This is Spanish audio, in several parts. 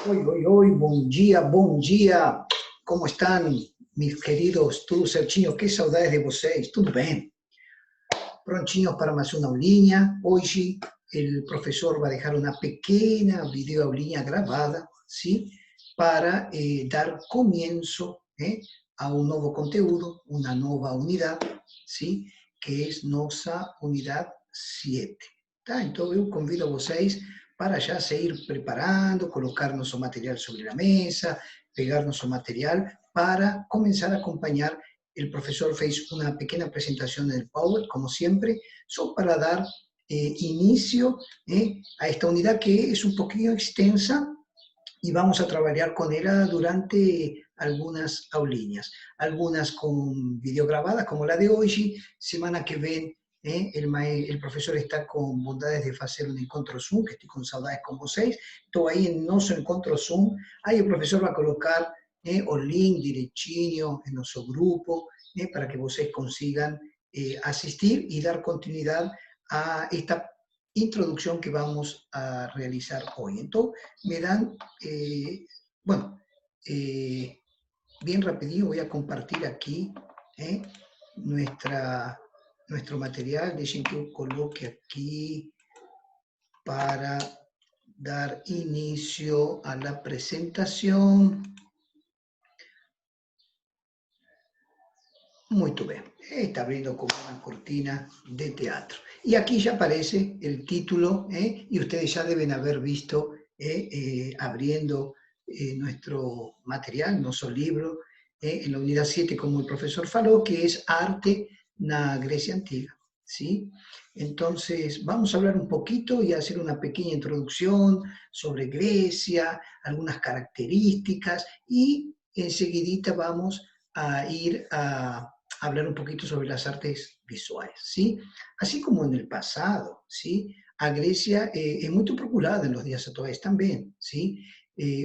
Oi, bom dia. Como estão, meus queridos tudo certinho? Que saudades de vocês. Tudo bem? Prontinhos para mais uma aulinha. Hoje, o professor vai deixar uma pequena videoaulinha gravada, sim, para dar comienzo a um novo conteúdo, uma nova unidade, sim, que é nossa unidade 7. Tá? Então, eu convido a vocês para já se ir preparando, colocar nosso material sobre a mesa, pegar nosso material para começar a acompanhar. El profesor fez una pequeña presentación en el Power, como siempre, solo para dar inicio a esta unidad que es un poquito extensa y vamos a trabajar con ella durante algunas aulinhas, algunas con videograbadas como la de hoy, semana que viene. El profesor está con bondades de hacer un encontro Zoom, que estoy con saudades con vocês. Estou aí en nuestro encontro Zoom. Aí el profesor va a colocar o link direitinho en nuestro grupo para que vocês consigan asistir y dar continuidad a esta introducción que vamos a realizar hoy. Entonces, me dan, bueno, bien rapidito voy a compartir aquí nuestro material. Dejen que yo coloque aquí para dar inicio a la presentación. Muy bien, está abriendo como una cortina de teatro. Y aquí ya aparece el título, y ustedes ya deben haber visto abriendo nuestro material, nuestro libro, en la unidad 7, como el profesor faló, que es Arte na Grecia Antigua. ¿Sí? Entonces, vamos a hablar un poquito y hacer una pequeña introducción sobre Grecia, algunas características, y enseguidita vamos a ir a hablar un poquito sobre las artes visuales, ¿sí? Así como en el pasado, ¿sí? A Grecia es muy procurada en los días actuales también, ¿sí?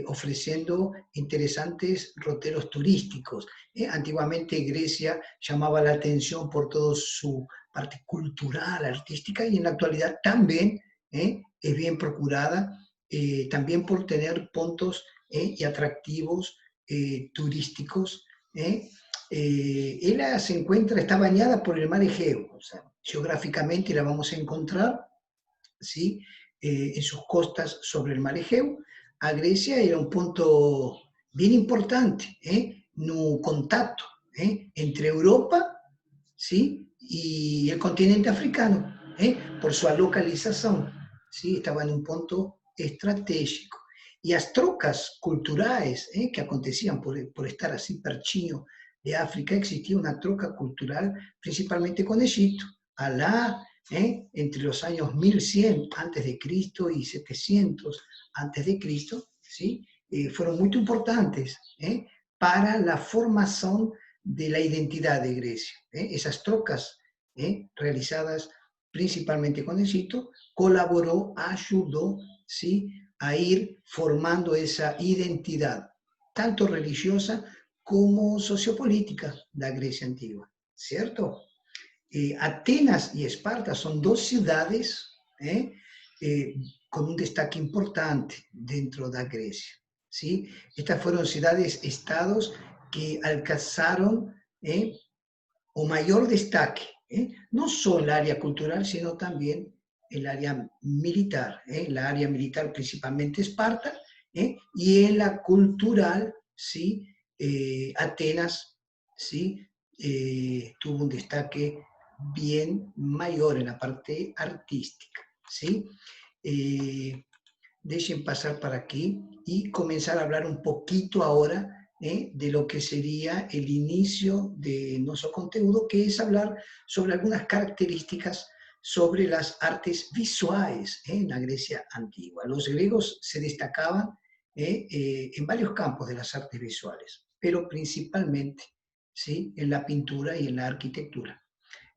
Ofreciendo interesantes roteros turísticos. Antiguamente Grecia llamaba la atención por toda su parte cultural, artística, y en la actualidad también es bien procurada, también por tener puntos y atractivos turísticos. Ella se encuentra, está bañada por el mar Egeo, o sea, geográficamente la vamos a encontrar, ¿sí? En sus costas sobre el mar Egeo. A Grecia era un punto bien importante, no contacto entre Europa, ¿sí? Y el continente africano, por su localización, ¿sí? Estaba en un punto estratégico. Y las trocas culturales que acontecían por estar así pertinho de África, existía una troca cultural principalmente con Egipto. Alá, entre los años 1100 antes de Cristo y 700 antes de Cristo, ¿sí? Fueron muy importantes para la formación de la identidad de Grecia. Esas trocas realizadas principalmente con Egipto, colaboró, ayudó, ¿sí?, a ir formando esa identidad, tanto religiosa como sociopolítica de la Grecia antigua, ¿cierto? Atenas y Esparta son dos ciudades con un destaque importante dentro de Grecia, ¿sí? Estas fueron ciudades-estados que alcanzaron o mayor destaque, no solo el área cultural, sino también el área militar, la área militar principalmente Esparta, y en la cultural, ¿sí? Atenas, ¿sí? Tuvo un destaque bien mayor en la parte artística, ¿sí? Dejen pasar para aquí y comenzar a hablar un poquito ahora de lo que sería el inicio de nuestro contenido, que es hablar sobre algunas características sobre las artes visuales en la Grecia antigua. Los griegos se destacaban en varios campos de las artes visuales, pero principalmente, ¿sí?, en la pintura y en la arquitectura.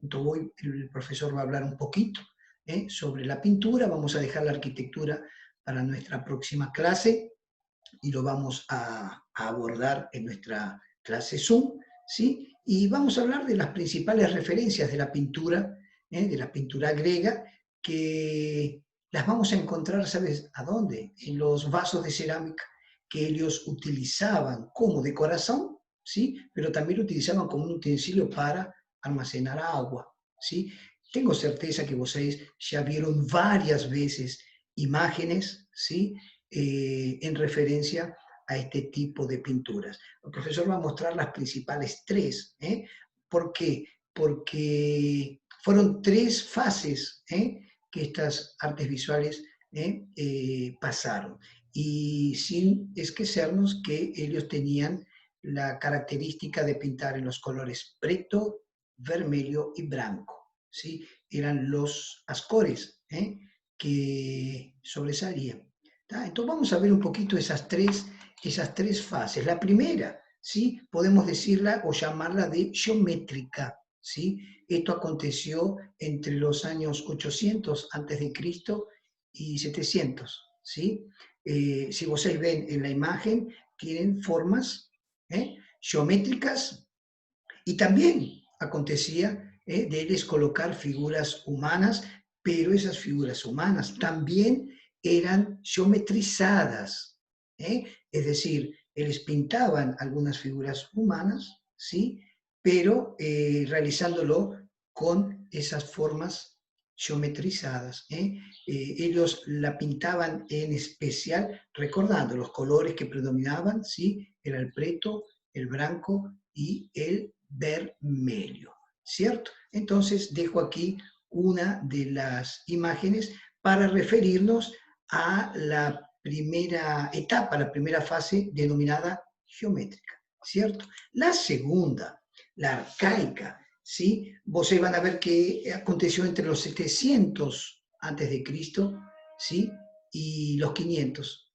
Entonces hoy el profesor va a hablar un poquito sobre la pintura, vamos a dejar la arquitectura para nuestra próxima clase y lo vamos a abordar en nuestra clase Zoom, ¿sí? Y vamos a hablar de las principales referencias de la pintura griega, que las vamos a encontrar, ¿sabes a dónde? En los vasos de cerámica que ellos utilizaban como decoración, ¿sí? Pero también lo utilizaban como un utensilio para almacenar agua, ¿sí? Tengo certeza que ustedes ya vieron varias veces imágenes, ¿sí? En referencia a este tipo de pinturas. El profesor va a mostrar las principales tres. ¿Por qué? Porque fueron tres fases que estas artes visuales pasaron. Y sin esquecernos que ellos tenían la característica de pintar en los colores preto, vermelho y blanco, ¿sí? Eran los ascores que sobresalían. ¿Tá? Entonces vamos a ver un poquito esas tres fases. La primera, ¿sí? Podemos decirla o llamarla de geométrica, ¿sí? Esto aconteció entre los años 800 a.C. y 700, ¿sí? Si ustedes ven en la imagen, tienen formas geométricas y también acontecía de ellos colocar figuras humanas, pero esas figuras humanas también eran geometrizadas, es decir, ellos pintaban algunas figuras humanas, ¿sí? Pero realizándolo con esas formas geometrizadas. Ellos la pintaban en especial, recordando los colores que predominaban, ¿sí? Era el preto, el blanco y el vermelho, ¿cierto? Entonces dejo aquí una de las imágenes para referirnos a la primera etapa, la primera fase denominada geométrica, ¿cierto? La segunda, la arcaica, ¿sí? Vos van a ver que aconteció entre los 700 antes de Cristo, ¿sí? Y los 500.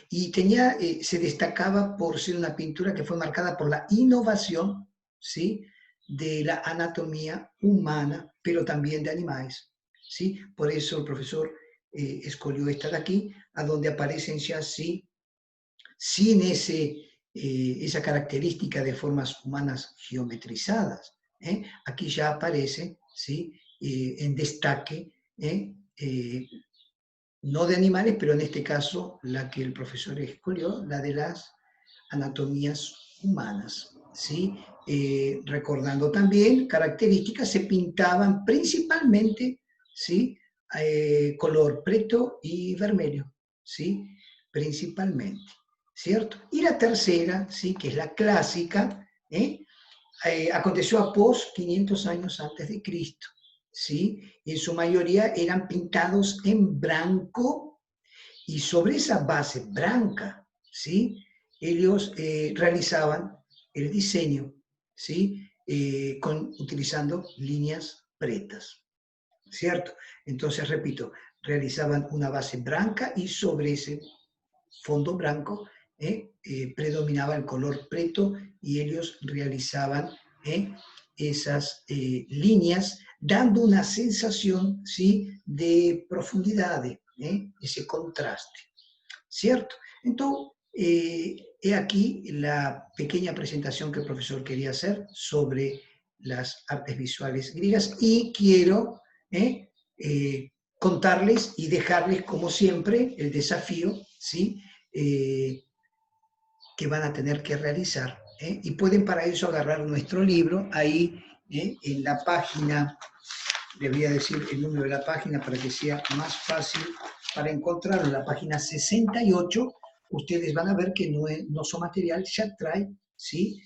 Y se destacaba por ser una pintura que fue marcada por la innovación, ¿sí? De la anatomía humana, pero también de animales, ¿sí? Por eso el profesor escogió esta de aquí, a donde aparecen ya, ¿sí? Sin esa característica de formas humanas geometrizadas. Aquí ya aparece, ¿sí? En destaque, no de animales, pero en este caso la que el profesor escogió, la de las anatomías humanas, ¿sí? Recordando también características, se pintaban principalmente, ¿sí? Color preto y vermelho, ¿sí? Principalmente, ¿cierto? Y la tercera, ¿sí? Que es la clásica, aconteció a 500 años antes de Cristo, ¿sí? Y en su mayoría eran pintados en blanco y sobre esa base blanca, ¿sí? Ellos realizaban el diseño, ¿sí? Utilizando líneas pretas, ¿cierto? Entonces, repito, realizaban una base blanca y sobre ese fondo blanco predominaba el color preto y ellos realizaban esas líneas dando una sensación, ¿sí? De profundidad, ese contraste, ¿cierto? Entonces, he aquí la pequeña presentación que el profesor quería hacer sobre las artes visuales griegas y quiero contarles y dejarles, como siempre, el desafío, ¿sí? Que van a tener que realizar. Y pueden para eso agarrar nuestro libro, ahí en la página, les voy a decir el número de la página para que sea más fácil para encontrarlo, en la página 68, ustedes van a ver que nuestro material ya trae, ¿sí?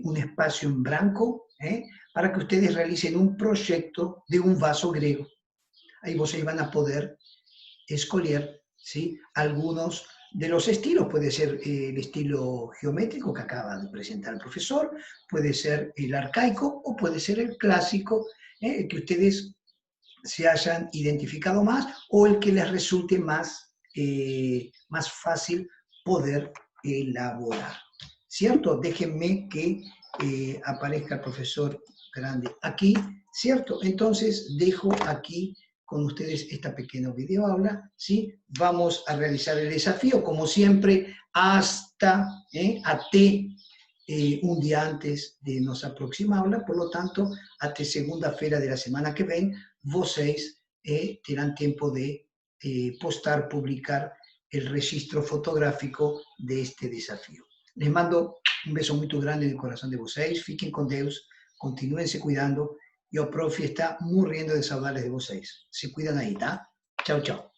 Un espacio en blanco para que ustedes realicen un proyecto de un vaso griego. Ahí ustedes van a poder escoger, ¿sí? Algunos de los estilos. Puede ser el estilo geométrico que acaba de presentar el profesor, puede ser el arcaico o puede ser el clásico, el que ustedes se hayan identificado más o el que les resulte más fácil poder elaborar. ¿Cierto? Déjenme que aparezca el profesor Grande aquí, ¿cierto? Entonces dejo aquí con ustedes esta pequeña videoaula, ¿sí? Vamos a realizar el desafío, como siempre, hasta un día antes de nos aproximarla, por lo tanto, hasta segunda-feira de la semana que ven, vocês terán tiempo de postar, publicar el registro fotográfico de este desafío. Les mando un beso muy grande en el corazón de vocês. Fiquem con Deus, continúense cuidando. Y o profe está muriendo de saudades de vocês. Se cuidan ahí, ¿tá? Chao, chao.